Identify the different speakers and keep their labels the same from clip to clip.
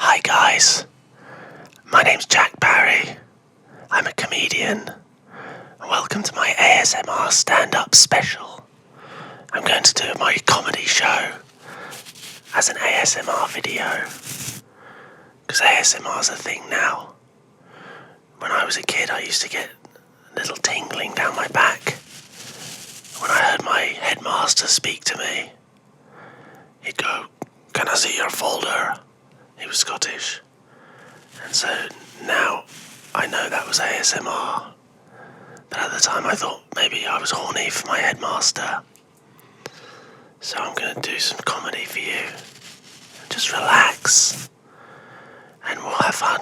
Speaker 1: Hi guys, my name's Jack Barry. I'm a comedian. Welcome to my ASMR stand-up special. I'm going to do my comedy show as an ASMR video, because ASMR's a thing now. When I was a kid, I used to get a little tingling down my back when I heard my headmaster speak to me. He'd go, "Can I see your folder?" He was Scottish. And so now I know that was ASMR. But at the time I thought maybe I was horny for my headmaster. So I'm going to do some comedy for you. Just relax. And we'll have fun.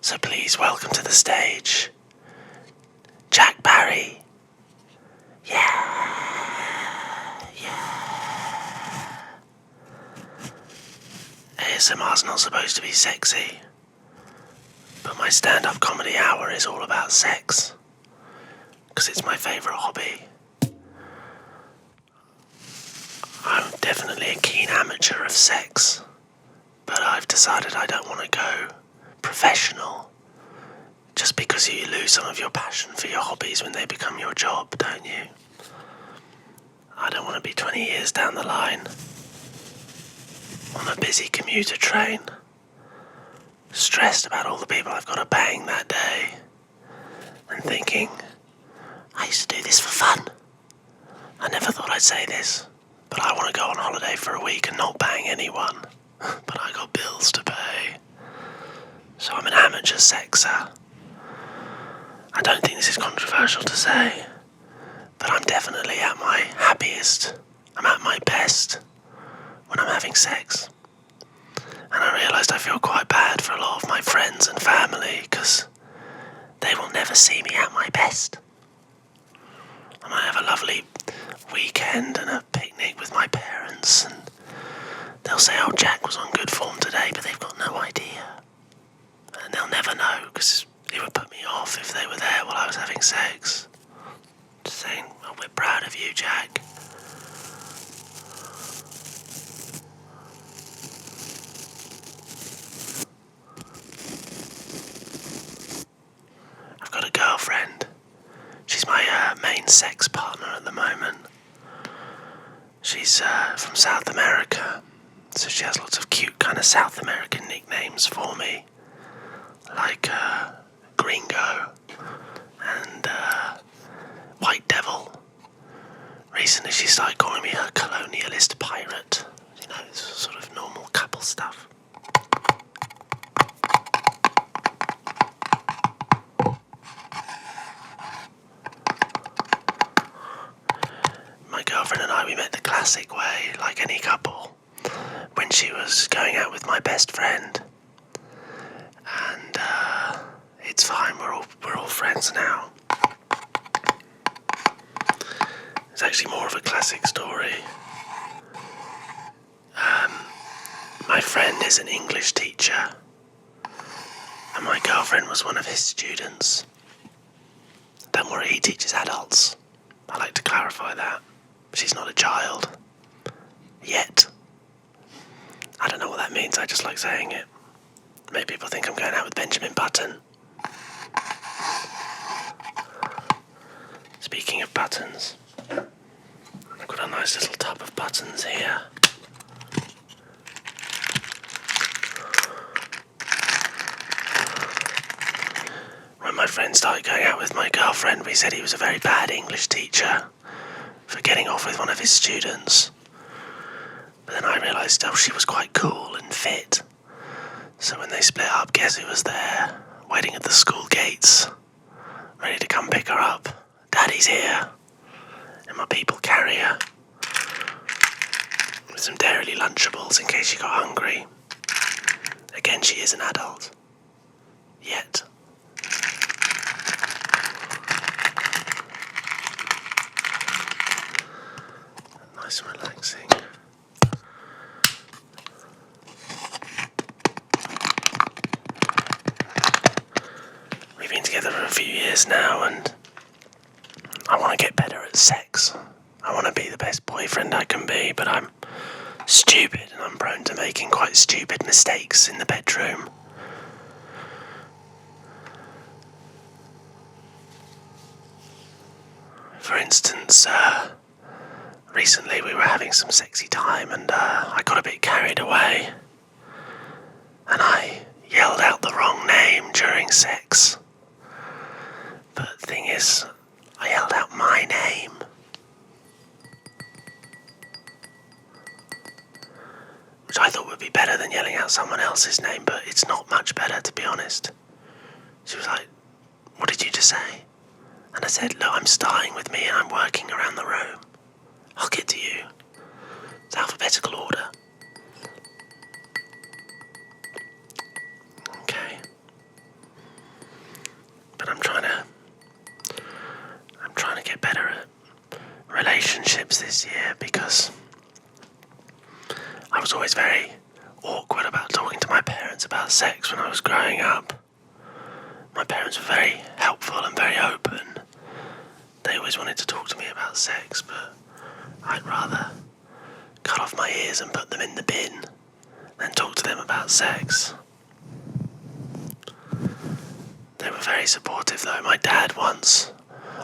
Speaker 1: So please welcome to the stage, Jack Barry. ASMR's not supposed to be sexy, but my stand-up comedy hour is all about sex, because it's my favourite hobby. I'm definitely a keen amateur of sex, but I've decided I don't want to go professional, just because you lose some of your passion for your hobbies when they become your job, don't you? I don't want to be 20 years down the line on a busy commuter train, stressed about all the people I've got to bang that day, and thinking, I used to do this for fun. I never thought I'd say this, but I want to go on holiday for a week and not bang anyone. But I got bills to pay. So I'm an amateur sexer. I don't think this is controversial to say, but I'm definitely at my happiest. I'm at my best when I'm having sex. And I realised I feel quite bad for a lot of my friends and family, because they will never see me at my best. I might have a lovely weekend and a picnic with my parents, and they'll say, "Oh, Jack was on good form today," but they've got no idea. And they'll never know, because it would put me off if they were there while I was having sex. Just saying, "Oh, we're proud of you, Jack." I've got a girlfriend. She's my main sex partner at the moment. She's from South America, so she has lots of cute kind of South American nicknames for me, like Gringo and White Devil. Recently she started calling me a colonialist pirate. You know, it's sort of normal couple stuff. My girlfriend and I, we met the classic way, like any couple, when she was going out with my best friend. And it's fine, we're all friends now. It's actually more of a classic story. My friend is an English teacher, and my girlfriend was one of his students. Don't worry, he teaches adults. I like to clarify that. She's not a child. Yet. I don't know what that means, I just like saying it. Maybe people think I'm going out with Benjamin Button. Speaking of buttons, I've got a nice little tub of buttons here. When my friend started going out with my girlfriend, we said he was a very bad English teacher for getting off with one of his students. But then I realised, she was quite cool and fit. So when they split up, guess who was there? Waiting at the school gates, ready to come pick her up. Daddy's here. In my people carrier. With some Dairy Lunchables in case she got hungry. Again, she is an adult. Yet. Nice and relaxing. We've been together for a few years now, and I want to get better at sex. I want to be the best boyfriend I can be, but I'm stupid, and I'm prone to making quite stupid mistakes in the bedroom. For instance, recently we were having some sexy time and I got a bit carried away and I yelled out the wrong name during sex. But the thing is, I yelled out my name. Which I thought would be better than yelling out someone else's name, but it's not much better, to be honest. She was like, "What did you just say?" And I said, "Look, I'm starting with me and I'm working around the room. I'll get to you. It's alphabetical order." Okay. But I'm trying to get better at relationships this year because I was always very awkward about talking to my parents about sex when I was growing up. My parents were very helpful and very open. They always wanted to talk to me about sex, but I'd rather cut off my ears and put them in the bin than talk to them about sex. They were very supportive though. My dad once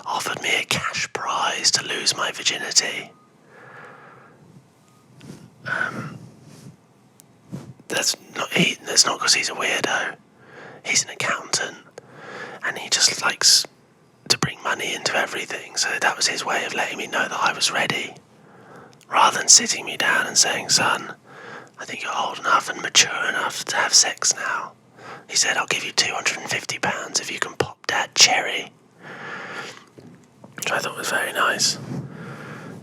Speaker 1: offered me a cash prize to lose my virginity. That's not because he's a weirdo. He's an accountant and he just likes to bring money into everything, so that was his way of letting me know that I was ready, rather than sitting me down and saying, "Son, I think you're old enough and mature enough to have sex now." He said, "I'll give you £250 if you can pop Dad cherry," which I thought was very nice.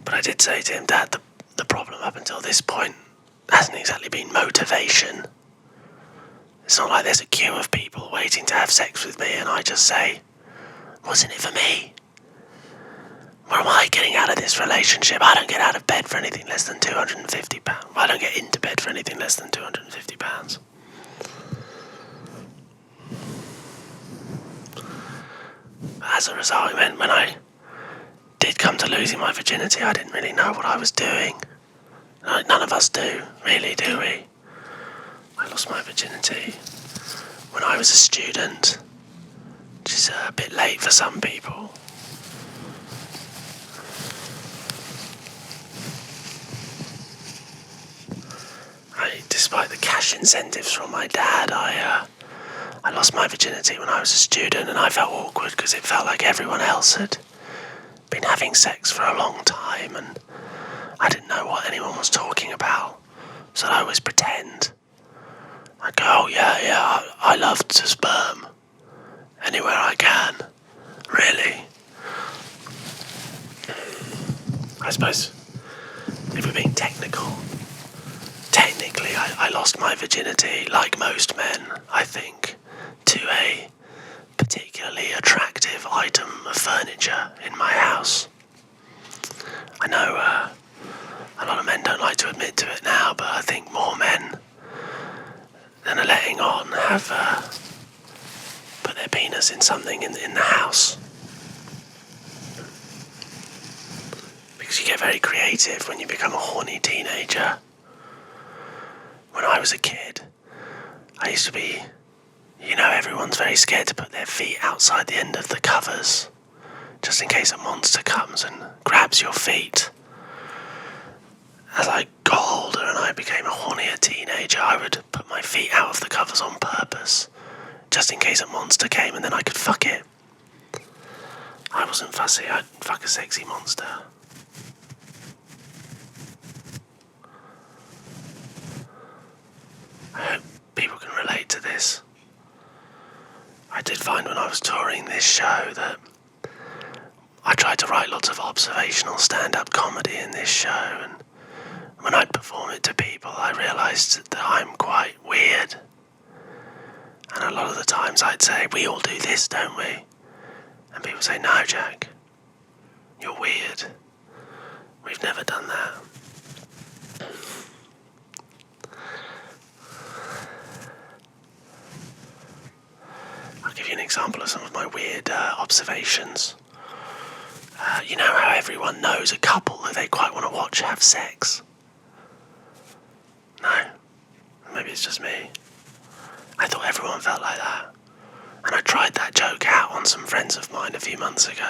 Speaker 1: But I did say to him, "Dad, the problem up until this point hasn't exactly been motivation. It's not like there's a queue of people waiting to have sex with me and I just say, 'What's in it for me? What am I getting out of this relationship? I don't get out of bed for anything less than £250. I don't get into bed for anything less than £250. As a result, it meant when I did come to losing my virginity, I didn't really know what I was doing. None of us do, really, do we? I lost my virginity when I was a student, which is a bit late for some people. Despite the cash incentives from my dad, I lost my virginity when I was a student, and I felt awkward because it felt like everyone else had been having sex for a long time, and I didn't know what anyone was talking about, so I always pretend. I'd go, "Oh yeah, I love to sperm anywhere I can, really." I suppose, if we're being technically, I lost my virginity, like most men, I think, to a particularly attractive item of furniture in my house. I know a lot of men don't like to admit to it now, but I think more men than are letting on have put their penis in something in the house. Because you get very creative when you become a horny teenager. When I was a kid, I used to be, everyone's very scared to put their feet outside the end of the covers, just in case a monster comes and grabs your feet. As I got older and I became a hornier teenager, I would put my feet out of the covers on purpose, just in case a monster came and then I could fuck it. I wasn't fussy, I'd fuck a sexy monster. I hope people can relate to this. I did find when I was touring this show that I tried to write lots of observational stand-up comedy in this show, and when I'd perform it to people, I realised that I'm quite weird. And a lot of the times I'd say, "We all do this, don't we?" And people say, "No, Jack, you're weird. We've never done that." I'll give you an example of some of my weird observations. You know how everyone knows a couple that they quite want to watch have sex? it's just me. I thought everyone felt like that. And I tried that joke out on some friends of mine a few months ago.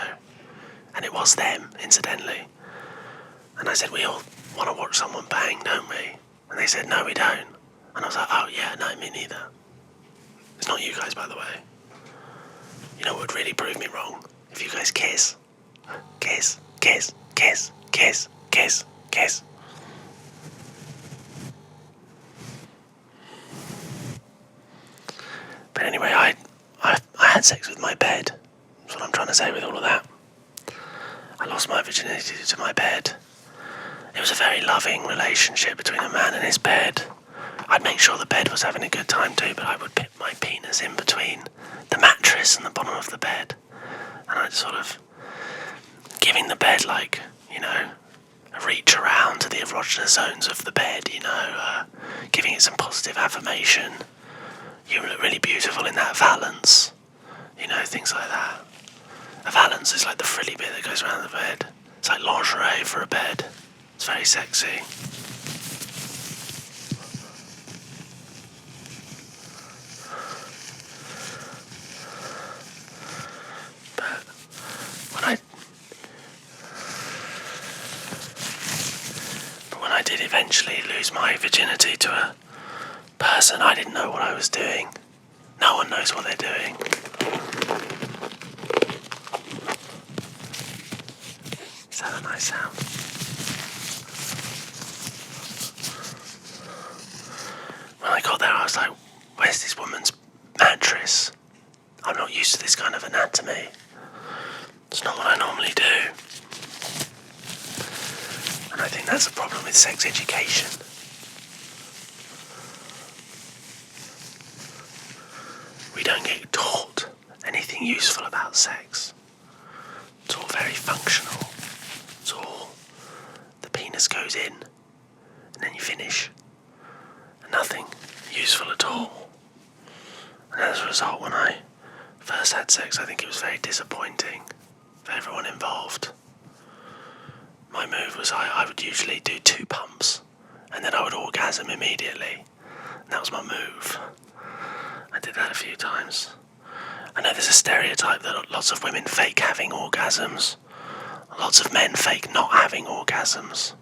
Speaker 1: And it was them, incidentally. And I said, we all want to watch someone bang, don't we? And they said, no, we don't. And I was like, oh yeah, no, me neither. It's not you guys, by the way. You know what would really prove me wrong? If you guys kiss. Kiss, kiss, kiss, kiss, kiss, kiss. But anyway, I had sex with my bed. That's what I'm trying to say with all of that. I lost my virginity to my bed. It was a very loving relationship between a man and his bed. I'd make sure the bed was having a good time too, but I would put my penis in between the mattress and the bottom of the bed. And I'd sort of giving the bed like, a reach around to the erogenous zones of the bed, giving it some positive affirmation. You look really beautiful in that valance. Things like that. A valance is like the frilly bit that goes around the bed. It's like lingerie for a bed. It's very sexy. But when I did eventually lose my virginity to a person, I didn't know what I was doing. No one knows what they're doing. Is that a nice sound? When I got there, I was like, where's this woman's mattress? I'm not used to this kind of anatomy. It's not what I normally do. And I think that's a problem with sex education. We don't get taught anything useful about sex. It's all very functional. It's all the penis goes in and then you finish. And nothing useful at all. And as a result, when I first had sex, I think it was very disappointing for everyone involved. My move was I would usually do 2 pumps and then I would orgasm immediately. And that was my move. I did that a few times. I know there's a stereotype that lots of women fake having orgasms. Lots of men fake not having orgasms.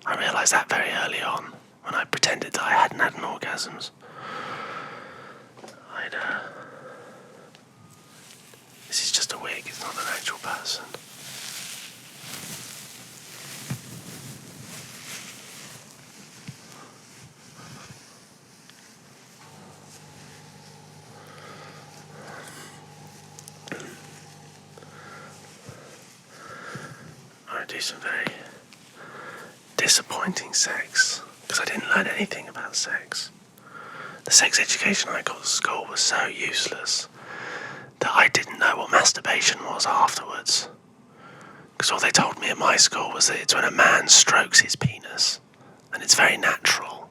Speaker 1: I realised that very early on when I pretended that I hadn't had an orgasms. This is just a wig, it's not an actual person. I do some very disappointing sex because I didn't learn anything about sex. The sex education I got at school was so useless that I didn't know what masturbation was afterwards. Because all they told me at my school was that it's when a man strokes his penis, and it's very natural.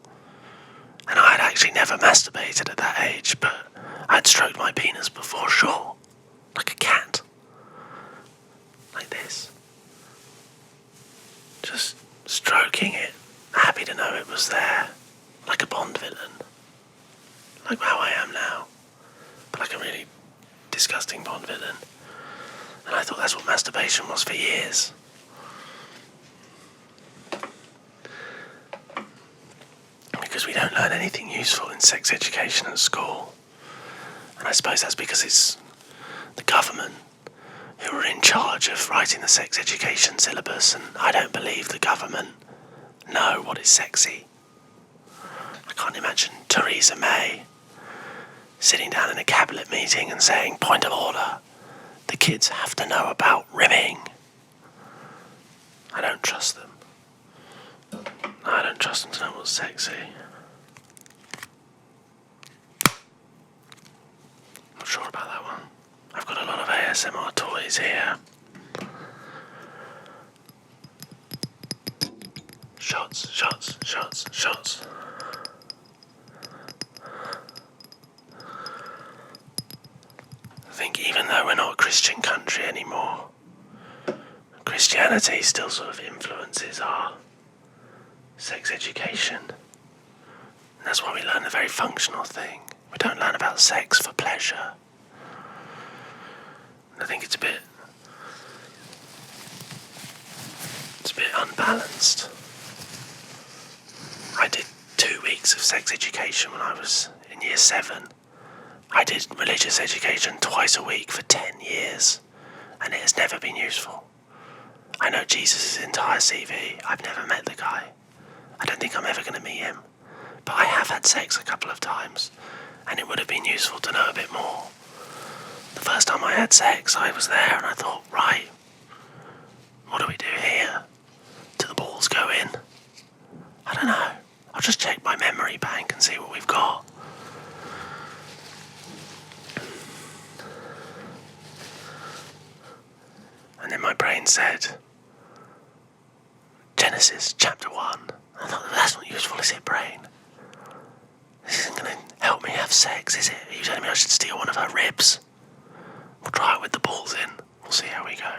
Speaker 1: And I had actually never masturbated at that age, but I'd stroked my penis before, sure. Like a cat. Like this. Just stroking it, happy to know it was there. Like a Bond villain. Like how I am now. But like a really disgusting Bond villain. And I thought that's what masturbation was for years. Because we don't learn anything useful in sex education at school. And I suppose that's because it's the government who are in charge of writing the sex education syllabus, and I don't believe the government know what is sexy. I can't imagine Theresa May sitting down in a cabinet meeting and saying, point of order, the kids have to know about ribbing. I don't trust them. I don't trust them to know what's sexy. Not sure about that one. I've got a lot of ASMR toys here. Shots, shots, shots, shots. I think even though we're not a Christian country anymore, Christianity still sort of influences our sex education. And that's why we learn a very functional thing. We don't learn about sex for pleasure. And I think it's a bit unbalanced. I did 2 weeks of sex education when I was in year 7. I did religious education twice a week for 10 years, and it has never been useful. I know Jesus' entire CV. I've never met the guy. I don't think I'm ever going to meet him. But I have had sex a couple of times, and it would have been useful to know a bit more. The first time I had sex, I was there and I thought, right, what do we do here? Do the balls go in? I don't know. I'll just check my memory bank and see what we've got. And then my brain said, Genesis chapter 1. I thought, that's not useful, is it, brain? This isn't going to help me have sex, is it? Are you telling me I should steal one of her ribs? We'll try it with the balls in. We'll see how we go.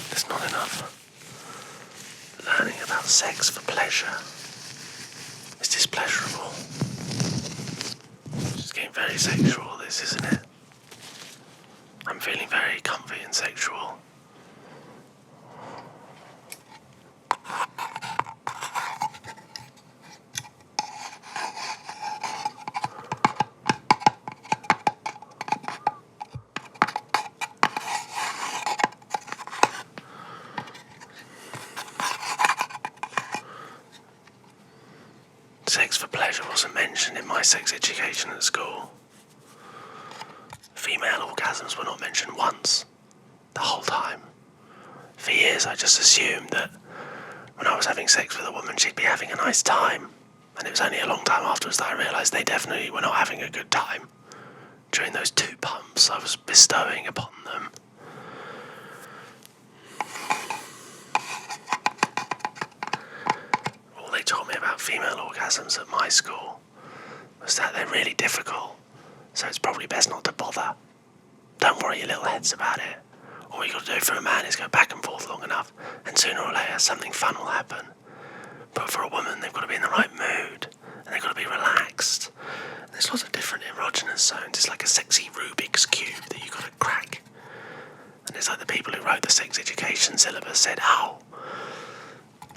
Speaker 1: There's not enough learning about sex for pleasure. It's displeasurable. It's getting very sexual, this, isn't it? I'm feeling very comfy and sexual. Sex for pleasure wasn't mentioned in my sex education at school. Female orgasms were not mentioned once, the whole time. For years I just assumed that when I was having sex with a woman she'd be having a nice time, and it was only a long time afterwards that I realised they definitely were not having a good time during those 2 pumps I was bestowing upon them. All they taught me about female orgasms at my school was that they're really difficult, so it's probably best not to bother. Don't worry your little heads about it. All you got to do for a man is go back and forth long enough, and sooner or later something fun will happen. But for a woman, they've got to be in the right mood, and they've got to be relaxed. And there's lots of different erogenous zones. It's like a sexy Rubik's Cube that you've got to crack. And it's like the people who wrote the sex education syllabus said,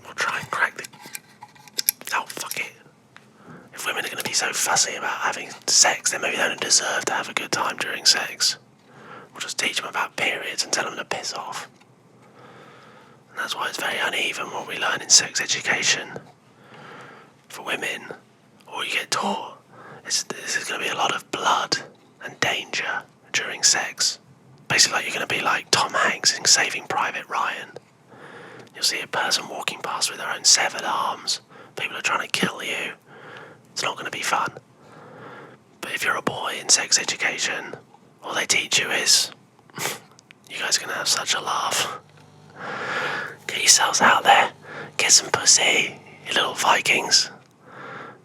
Speaker 1: we'll try and crack the... fuck it. If women are going to be so fussy about having sex, then maybe they don't deserve to have a good time during sex. We'll just teach them about periods and tell them to piss off. And that's why it's very uneven what we learn in sex education. For women, all you get taught is there's going to be a lot of blood and danger during sex. Basically like you're going to be like Tom Hanks in Saving Private Ryan. You'll see a person walking past with their own severed arms. People are trying to kill you. It's not going to be fun. But if you're a boy in sex education, all they teach you is, you guys are going to have such a laugh. Get yourselves out there. Get some pussy, you little Vikings.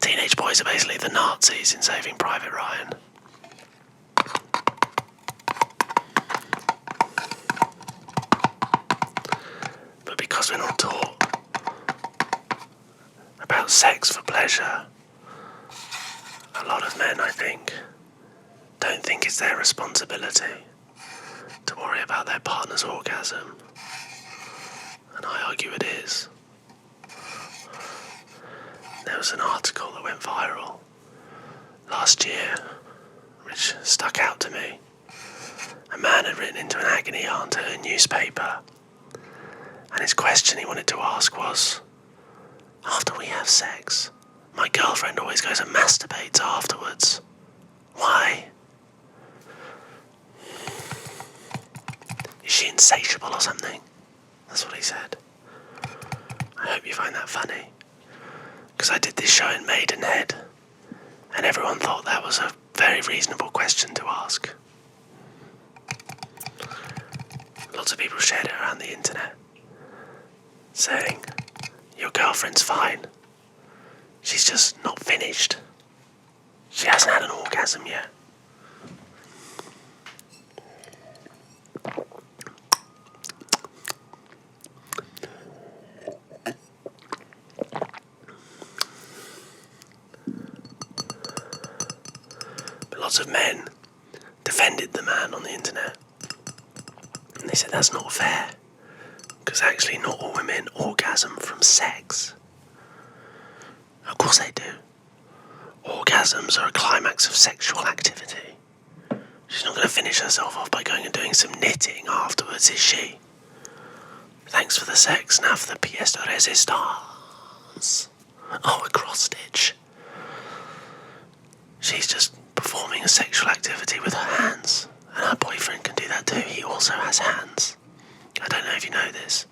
Speaker 1: Teenage boys are basically the Nazis in Saving Private Ryan. But because we're not taught about sex for pleasure, a lot of men, I think, don't think it's their responsibility to worry about their partner's orgasm. And I argue it is. There was an article that went viral last year, which stuck out to me. A man had written into an agony aunt at a newspaper, and his question he wanted to ask was, after we have sex, my girlfriend always goes and masturbates afterwards. Why? Is she insatiable or something? That's what he said. I hope you find that funny. Because I did this show in Maidenhead, and everyone thought that was a very reasonable question to ask. Lots of people shared it around the internet, saying, your girlfriend's fine. She's just not finished. She hasn't had an orgasm yet. lots of men defended the man on the internet. And they said that's not fair, because actually not all women orgasm from sex. Of course they do. Orgasms are a climax of sexual activity. She's not going to finish herself off by going and doing some knitting afterwards, is she? Thanks for the sex, now for the pièce de résistance. Oh, a cross stitch. She's just performing a sexual activity with her hands. And her boyfriend can do that too. He also has hands. I don't know if you know this,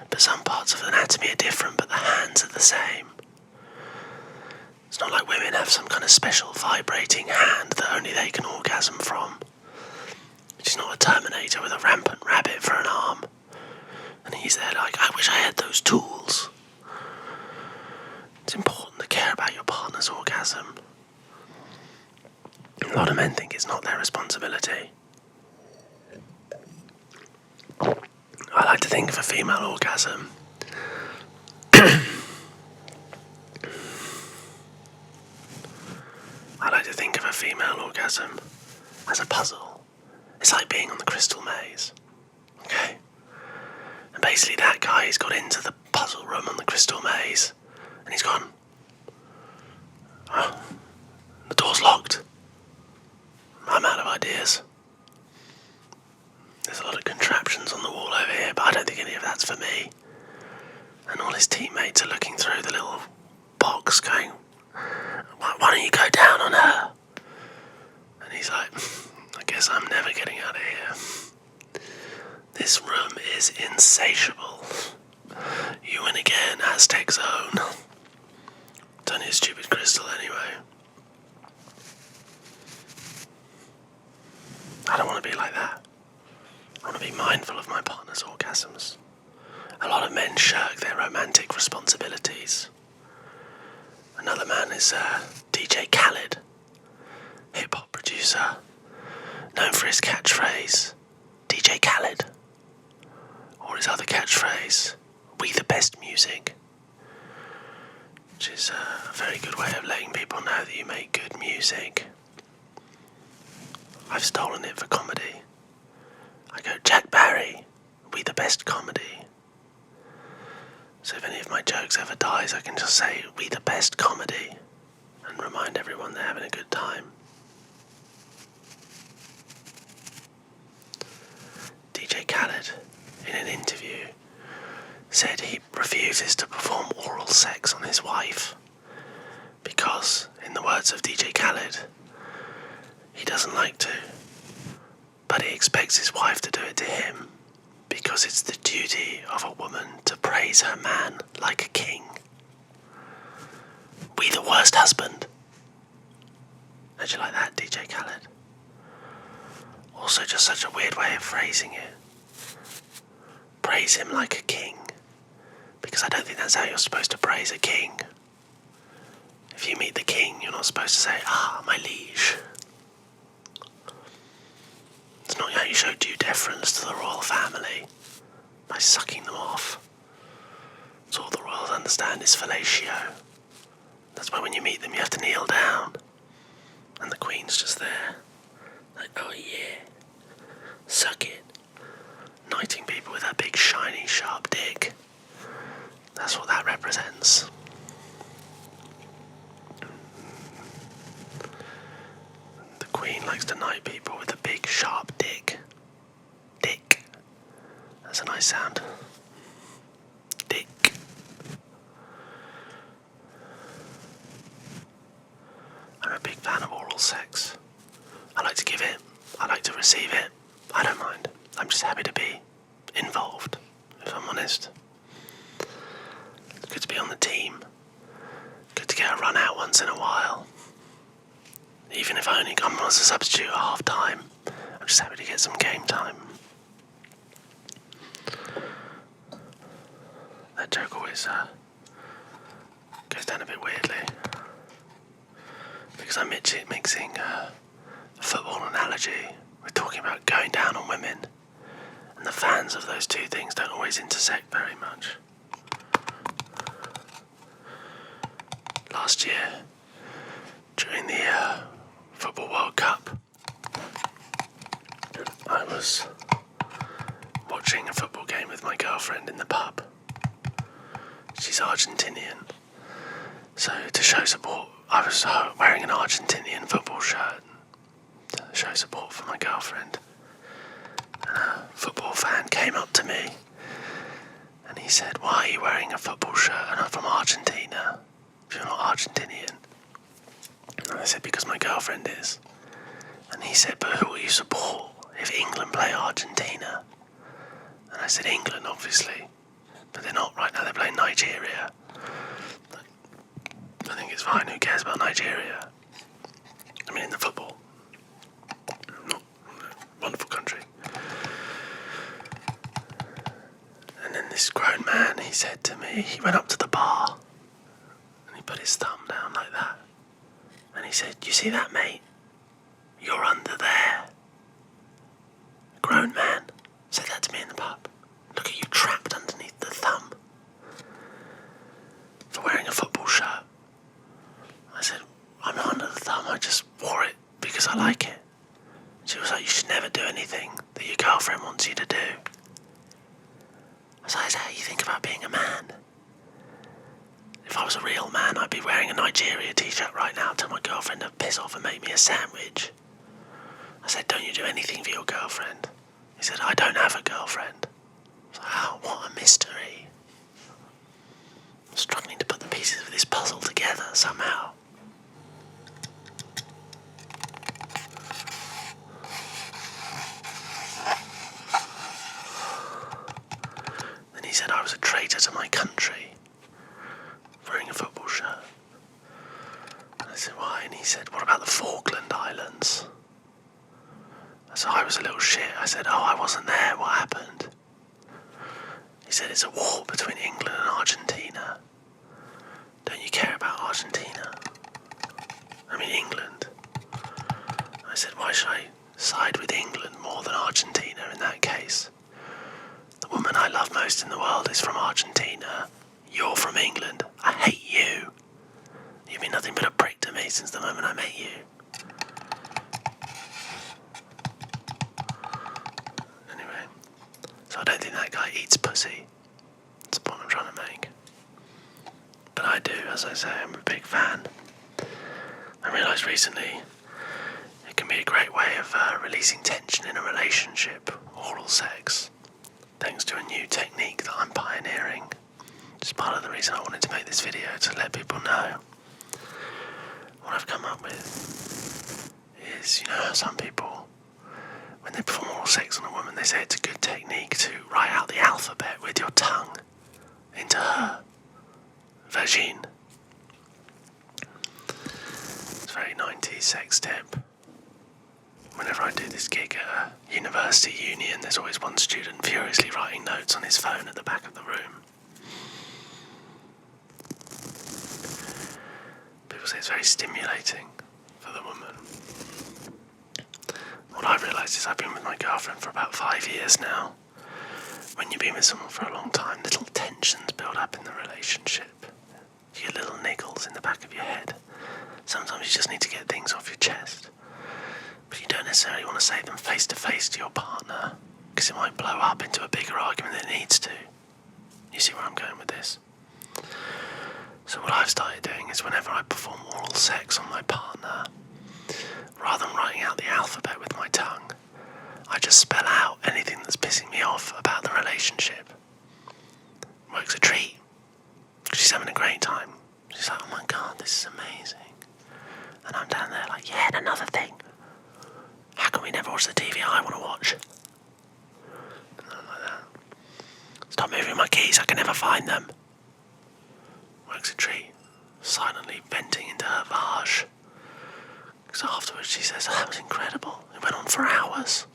Speaker 1: but some parts of anatomy are different, but the hands are the same. It's not like women have some kind of special vibrating hand that only they can orgasm from. She's not a Terminator with a rampant rabbit for an arm. And he's there like, I wish I had those tools. It's important to care about your partner's orgasm. A lot of men think it's not their responsibility. I like to think of a female orgasm as a puzzle. It's like being on the crystal maze. Okay? And basically that guy has got into the puzzle room on the crystal maze and he's gone, oh, the door's locked. I'm out of ideas. There's a lot of contraptions on the wall over here, but I don't think any of that's for me. And all his teammates are looking through the little box going, why don't you go down on her? And he's like, I guess I'm never getting out of here. This room is insatiable. You win again, Aztec Zone. It's only a stupid crystal anyway. I don't want to be like that. I want to be mindful of my partner's orgasms. A lot of men shirk their romantic responsibilities. Another man is DJ Khaled, hip-hop producer, known for his catchphrase, DJ Khaled, or his other catchphrase, we the best music, which is a very good way of letting people know that you make good music. I've stolen it for comedy. I go, Jack Barry, we the best comedy. So if any of my jokes ever dies, I can just say, we the best comedy, and remind everyone they're having a good time. DJ Khaled, in an interview, said he refuses to perform oral sex on his wife because, in the words of DJ Khaled, he doesn't like to, but he expects his wife to do it to him because it's the duty of a woman to praise her man like a king. We the worst husband. How'd you like that, DJ Khaled? Also just such a weird way of phrasing it. Praise him like a king. Because I don't think that's how you're supposed to praise a king. If you meet the king, you're not supposed to say, my liege. It's not how you show due deference to the royal family, by sucking them off. That's all the royals understand is fellatio. That's why when you meet them you have to kneel down. And the queen's just there. Like, oh yeah, suck it. Knighting people with that big shiny sharp dick. That's what that represents. The queen likes to knight people with a big sharp dick. Dick. That's a nice sound. Dick. I'm a big fan of oral sex. I like to give it. I like to receive it. I don't mind. I'm just happy to be involved, if I'm honest. It's good to be on the team. Good to get a run out once in a while. Even if I only come as a substitute at half time, I'm just happy to get some game time. That joke always goes down a bit weirdly. Because I'm mixing a football analogy with talking about going down on women. And the fans of those two things don't always intersect very much. Last year, during the Football World Cup. I was watching a football game with my girlfriend in the pub. She's Argentinian. So to show support, I was wearing an Argentinian football shirt to show support for my girlfriend. And a football fan came up to me and he said, "Why are you wearing a football shirt and I'm from Argentina if you're not Argentinian?" And I said, "Because my girlfriend is." And he said, "But who will you support if England play Argentina?" And I said, "England, obviously. But they're not right now, they're playing Nigeria." I think it's fine, who cares about Nigeria? I mean, in the football. Wonderful country. And then this grown man, he said to me, he went up to the bar and he put his thumb down like that. And he said, "You see that, mate? You're under there." A grown man said that to me in the pub. "Look at you trapped underneath the thumb for wearing a football shirt." I said, "I'm not under the thumb, I just wore it because I like it." She was like, "You should never do anything that your girlfriend wants you to do." I was like, "Is that how you think about being a man?" If I was a real man, I'd be wearing a Nigeria t-shirt right now, tell my girlfriend to piss off and make me a sandwich. I said, "Don't you do anything for your girlfriend?" He said, "I don't have a girlfriend." I was like, "Oh, what a mystery." I'm struggling to put the pieces of this puzzle together somehow. Then he said I was a traitor to my country, wearing a football shirt. And I said, "Why?" And he said, "What about the Falkland Islands?" I said, "I was a little shit." I said, "Oh, I wasn't there, what happened?" He said, "It's a war between England and Argentina. Don't you care about Argentina? I mean, England." I said, "Why should I side with England more than Argentina in that case? The woman I love most in the world is from Argentina. You're from England. I hate you. You've been nothing but a prick to me since the moment I met you." Anyway, so I don't think that guy eats pussy. That's the point I'm trying to make. But I do, as I say, I'm a big fan. I realised recently it can be a great way of releasing tension in a relationship, oral sex, thanks to a new technique that I'm pioneering. Which is part of the reason I wanted to make this video, to let people know. What I've come up with is, you know how some people, when they perform oral sex on a woman, they say it's a good technique to write out the alphabet with your tongue into her vagine. It's a very 90s sex tip. Whenever I do this gig at a university union, there's always one student furiously writing notes on his phone at the back of the room. People say it's very stimulating for the woman. What I've realised is I've been with my girlfriend for about 5 years now. When you've been with someone for a long time, little tensions build up in the relationship. You get little niggles in the back of your head. Sometimes you just need to get things off your chest. But you don't necessarily want to say them face to face to your partner, because it might blow up into a bigger argument than it needs to. You see where I'm going with this? So what I've started doing is whenever I perform oral sex on my partner, rather than writing out the alphabet with my tongue, I just spell out anything that's pissing me off about the relationship. Works a treat. She's having a great time. She's like, "Oh my God, this is amazing." And I'm down there like, "Yeah, and another thing. How come we never watch the TV I want to watch?" And I'm like that. "Stop moving my keys, I can never find them." Works a treat. Silently venting into her vag. Because afterwards she says, "Oh, that was incredible. It went on for hours."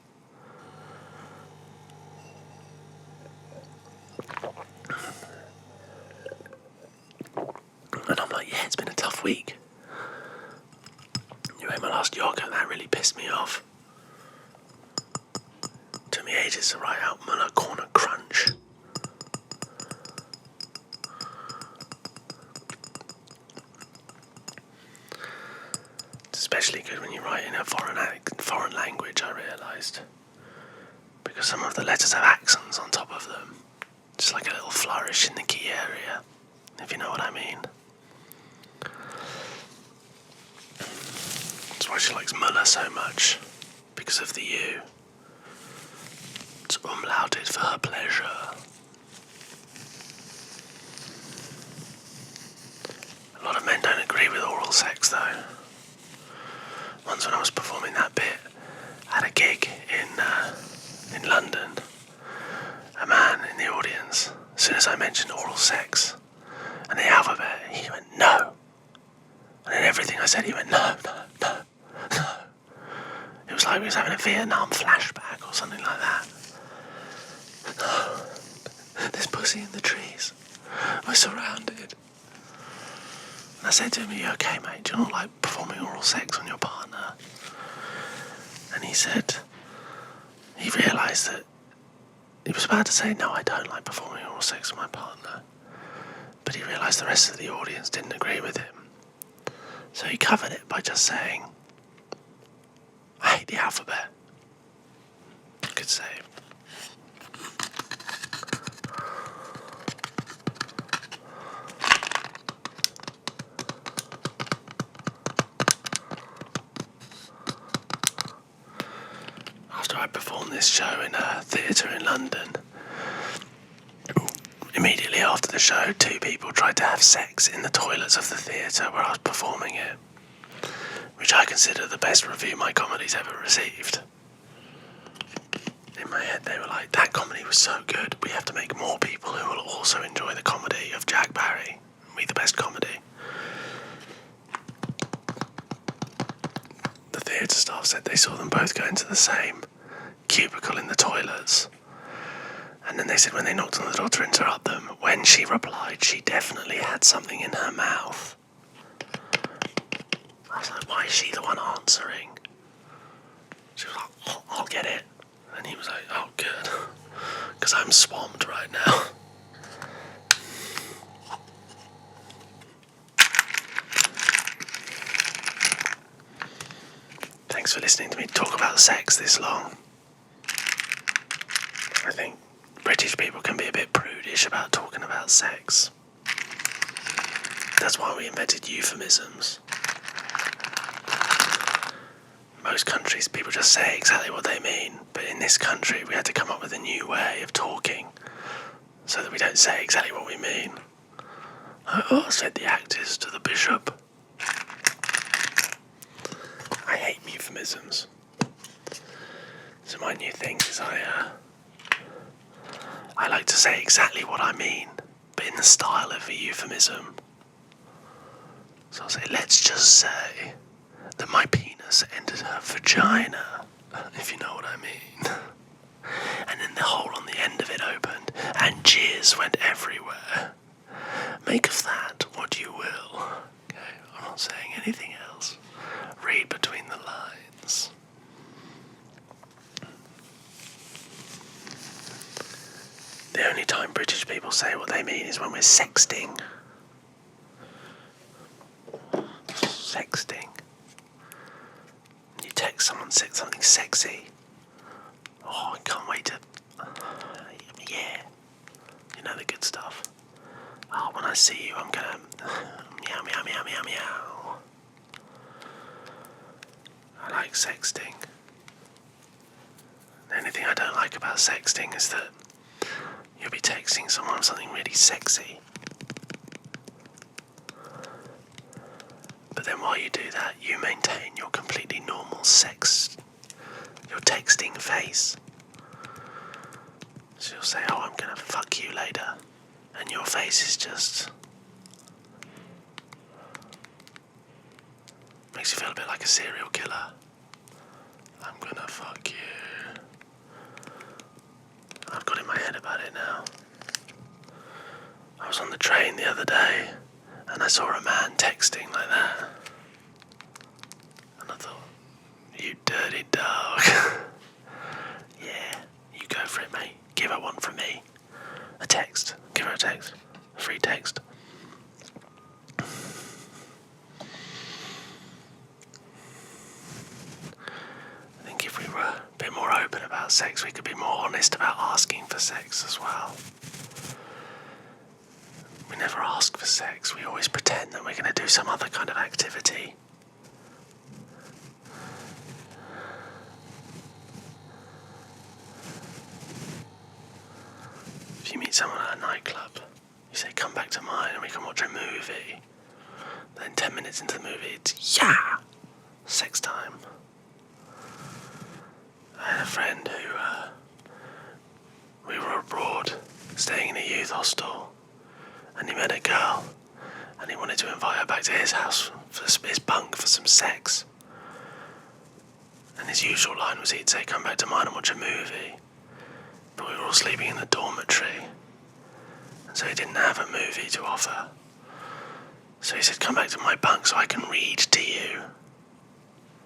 Speaker 1: And I'm like, "Yeah, it's been a tough week. You ate my last yogurt, that really pissed me off. Took me ages to write out Muller Corner Crunch." especially good when you write in a foreign language, I realised. Because some of the letters have accents on top of them. Just like a little flourish in the key area, if you know what I mean. That's why she likes Muller so much, because of the U. It's umlauted for her pleasure. A lot of men don't agree with oral sex though. Once when I was performing that bit at a gig in London, a man in the audience, as soon as I mentioned oral sex and the alphabet, he went, no. And then everything I said, he went, no. It was like he was having a Vietnam flashback or something like that. There's pussy in the trees. We're surrounded. And I said to him, are you okay, mate? Do you not like performing oral sex on your partner? And he said, he realised that he was about to say, no, I don't like performing oral sex with my partner. But he realised the rest of the audience didn't agree with him. So he covered it by just saying, I hate the alphabet. Good save. After I performed this show in a theatre in London, immediately after the show, 2 people tried to have sex in the toilets of the theatre where I was performing it, which I consider the best review my comedy's ever received. In my head they were like, that comedy was so good, we have to make more people who will also enjoy the comedy of Jack Barry. We the best comedy. The theatre staff said they saw them both go into the same cubicle in the toilets. And then they said when they knocked on the door to interrupt them, when she replied, she definitely had something in her mouth. I was like, why is she the one answering? She was like, oh, I'll get it. And he was like, oh, good. Because I'm swamped right now. Thanks for listening to me talk about sex this long. I think British people can be a bit prudish about talking about sex. That's why we invented euphemisms. Most countries, people just say exactly what they mean, but in this country, we had to come up with a new way of talking so that we don't say exactly what we mean. Oh, said the actors to the bishop. I hate euphemisms. So my new thing is I like to say exactly what I mean, but in the style of a euphemism. So I'll say, let's just say that my penis entered her vagina, if you know what I mean. And then the hole on the end of it opened, and jizz went everywhere. Make of that what you will. Okay, I'm not saying anything else. Read between the lines. The only time British people say what they mean is when we're sexting. Sexting. You text someone something sexy. Oh, I can't wait to... yeah. You know the good stuff. Oh, when I see you, I'm gonna... meow, meow, meow, meow, meow. I like sexting. The only thing I don't like about sexting is that you'll be texting someone something really sexy. But then while you do that, you maintain your completely normal your texting face. So you'll say, oh, I'm gonna fuck you later. And your face is just... makes you feel a bit like a serial killer. I'm gonna fuck you. I've got in my head about it now. I was on the train the other day and I saw a man texting like that. And I thought, you dirty dog. Yeah, you go for it, mate. Give her one from me. A text. Give her a text. A free text. about sex, we could be more honest about asking for sex as well. We never ask for sex, we always pretend that we're going to do some other kind of activity. If you meet someone at a nightclub, you say, come back to mine and we can watch a movie. Then 10 minutes into the movie, it's, yeah, sex time. I had a friend who, we were abroad, staying in a youth hostel, and he met a girl, and he wanted to invite her back to his house, for his bunk, for some sex. And his usual line was he'd say, come back to mine and watch a movie. But we were all sleeping in the dormitory, and so he didn't have a movie to offer. So he said, come back to my bunk so I can read to you.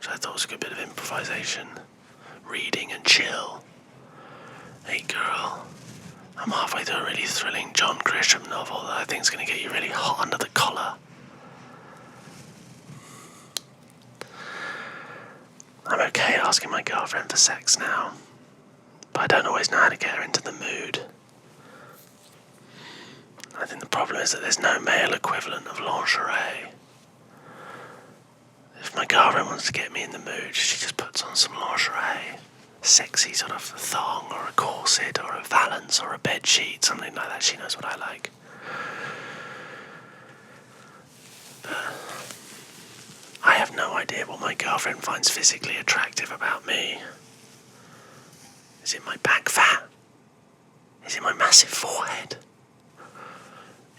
Speaker 1: So I thought it was a good bit of improvisation. Reading and chill. Hey girl, I'm halfway through a really thrilling John Grisham novel that I think is going to get you really hot under the collar. I'm okay asking my girlfriend for sex now, but I don't always know how to get her into the mood. I think the problem is that there's no male equivalent of lingerie. If my girlfriend wants to get me in the mood, she just puts on some lingerie. Sexy sort of thong or a corset or a valance or a bedsheet, something like that. She knows what I like. But I have no idea what my girlfriend finds physically attractive about me. Is it my back fat? Is it my massive forehead?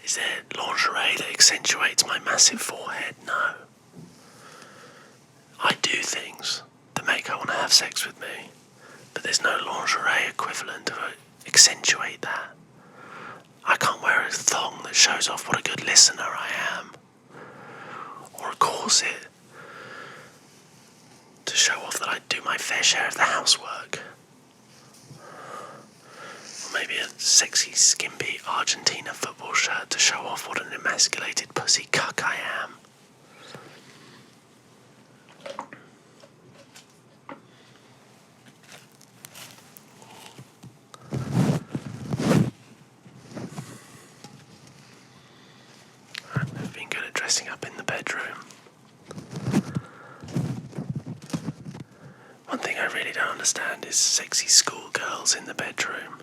Speaker 1: Is there lingerie that accentuates my massive forehead? No. I do things that make her want to have sex with me, but there's no lingerie equivalent to accentuate that. I can't wear a thong that shows off what a good listener I am, or a corset to show off that I do my fair share of the housework. Or maybe a sexy, skimpy Argentina football shirt to show off what an emasculated pussy cuck I am. I've been good at dressing up in the bedroom. One thing I really don't understand is sexy schoolgirls in the bedroom.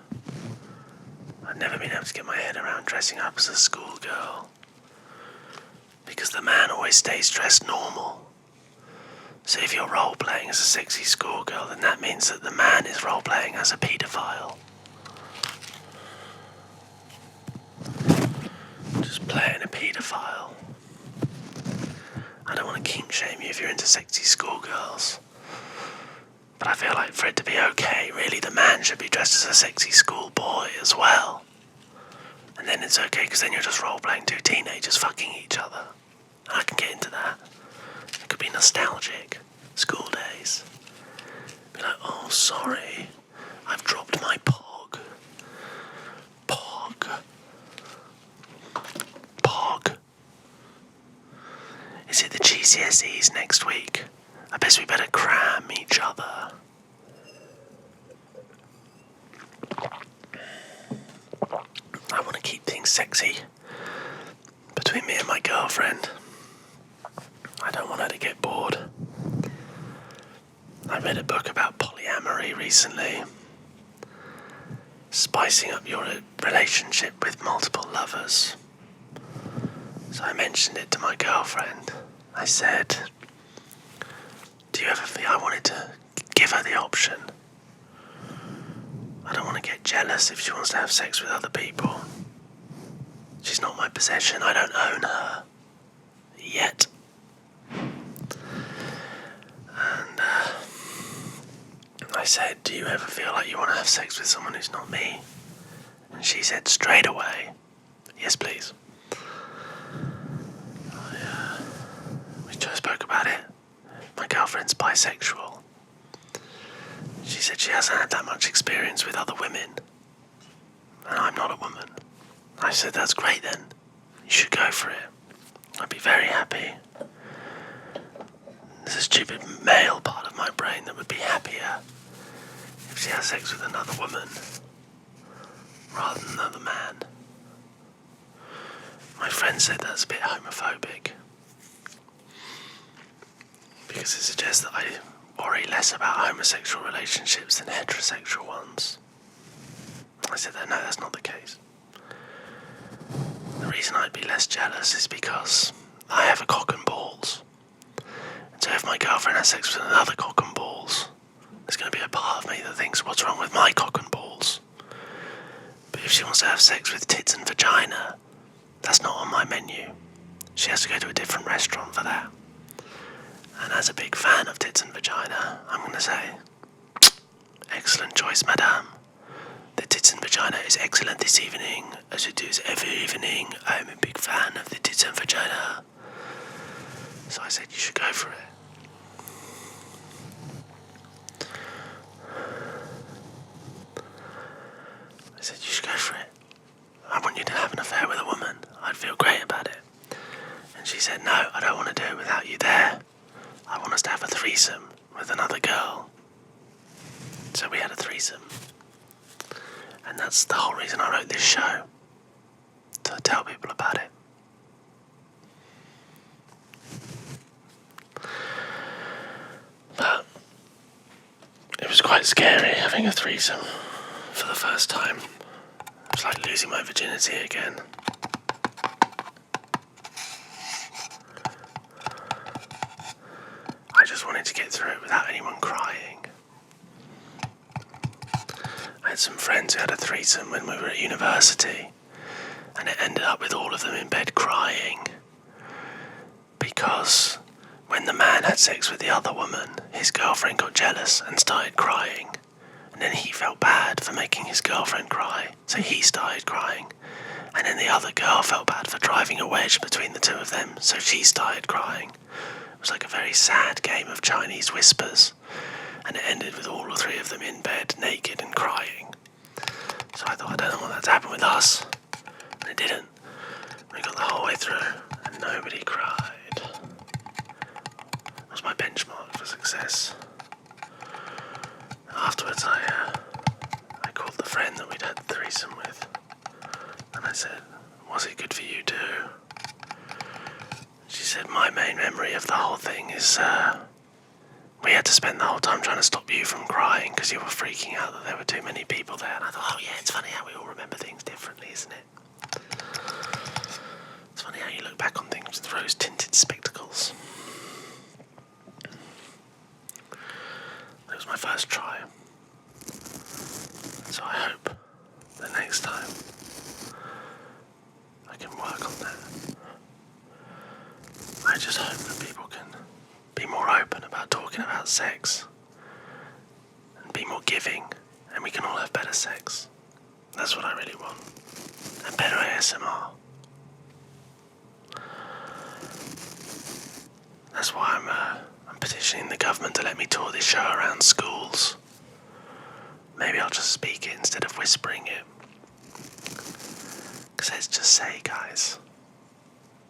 Speaker 1: I've never been able to get my head around dressing up as a schoolgirl, because the man always stays dressed normal. So if you're role-playing as a sexy schoolgirl, then that means that the man is role-playing as a paedophile. Just playing a paedophile. I don't want to kink-shame you if you're into sexy schoolgirls, but I feel like for it to be okay, really the man should be dressed as a sexy schoolboy as well. And then it's okay, because then you're just role-playing two teenagers fucking each other. And I can get into that. It could be nostalgic. School days. Be like, oh, sorry, I've dropped my pog. Pog. Pog. Is it the GCSEs next week? I guess we better cram each other. I want to keep things sexy between me and my girlfriend. I don't want her to get bored. I read a book about polyamory recently. Spicing up your relationship with multiple lovers. So I mentioned it to my girlfriend. I said, do you ever feel I wanted to give her the option? I don't want to get jealous if she wants to have sex with other people. She's not my possession. I don't own her. Yet. And I said, do you ever feel like you want to have sex with someone who's not me? And she said straight away, yes please. We just spoke about it. My girlfriend's bisexual. She said she hasn't had that much experience with other women. And I'm not a woman. I said, that's great then. You should go for it. I'd be very happy. There's a stupid male part of my brain that would be happier if she has sex with another woman rather than another man. My friend said that's a bit homophobic because it suggests that I worry less about homosexual relationships than heterosexual ones. I said that no, that's not the case. The reason I'd be less jealous is because I have a cock and balls. And so if my girlfriend has sex with another cock and balls, there's going to be a part of me that thinks, what's wrong with my cock and balls? But if she wants to have sex with tits and vagina, that's not on my menu. She has to go to a different restaurant for that. And as a big fan of tits and vagina, I'm going to say, excellent choice, madame. The tits and vagina is excellent this evening, as it is every evening. I am a big fan of the tits and vagina. So I said, you should go for it. I said, you should go for it. I want you to have an affair with a woman. I'd feel great about it. And she said, no, I don't want to do it without you there. I want us to have a threesome with another girl. So we had a threesome. And that's the whole reason I wrote this show. To tell people about it. But it was quite scary having a threesome for the first time. It was like losing my virginity again. I just wanted to get through it without anyone crying. I had some friends who had a threesome when we were at university, and it ended up with all of them in bed crying. Because when the man had sex with the other woman, his girlfriend got jealous and started crying. And then he felt bad for making his girlfriend cry, so he started crying. And then the other girl felt bad for driving a wedge between the two of them, so she started crying. It was like a very sad game of Chinese whispers, and it ended with all three of them in bed, naked and crying. So I thought, I don't want that to happen with us. And it didn't. We got the whole way through, and nobody cried. It was my benchmark for success. Afterwards, I called the friend that we'd had the threesome with, and I said, was it good for you too? She said, my main memory of the whole thing is we had to spend the whole time trying to stop you from crying because you were freaking out that there were too many people there. And I thought, oh yeah, it's funny how we all remember things differently, isn't it? It's funny how you look back on things with rose-tinted spectacles. It was my first try. So I hope that next time I can work on that. I just hope that people can be more open about talking about sex and be more giving, and we can all have better sex. That's what I really want. And better ASMR. That's why I'm petitioning the government to let me tour this show around schools. Maybe I'll just speak it instead of whispering it. Because let's just say, guys,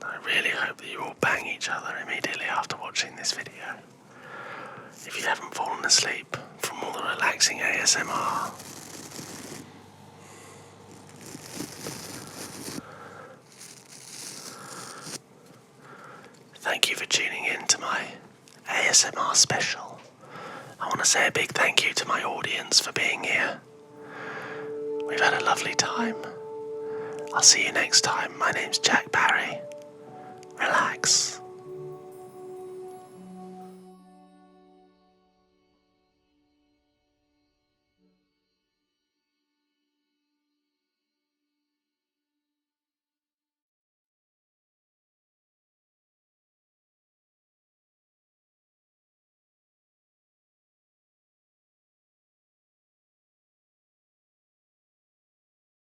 Speaker 1: I really hope that you all bang each other immediately after watching this video. If you haven't fallen asleep from all the relaxing ASMR. Thank you for tuning in to my ASMR special. I want to say a big thank you to my audience for being here. We've had a lovely time. I'll see you next time. My name's Jack Barry. Relax.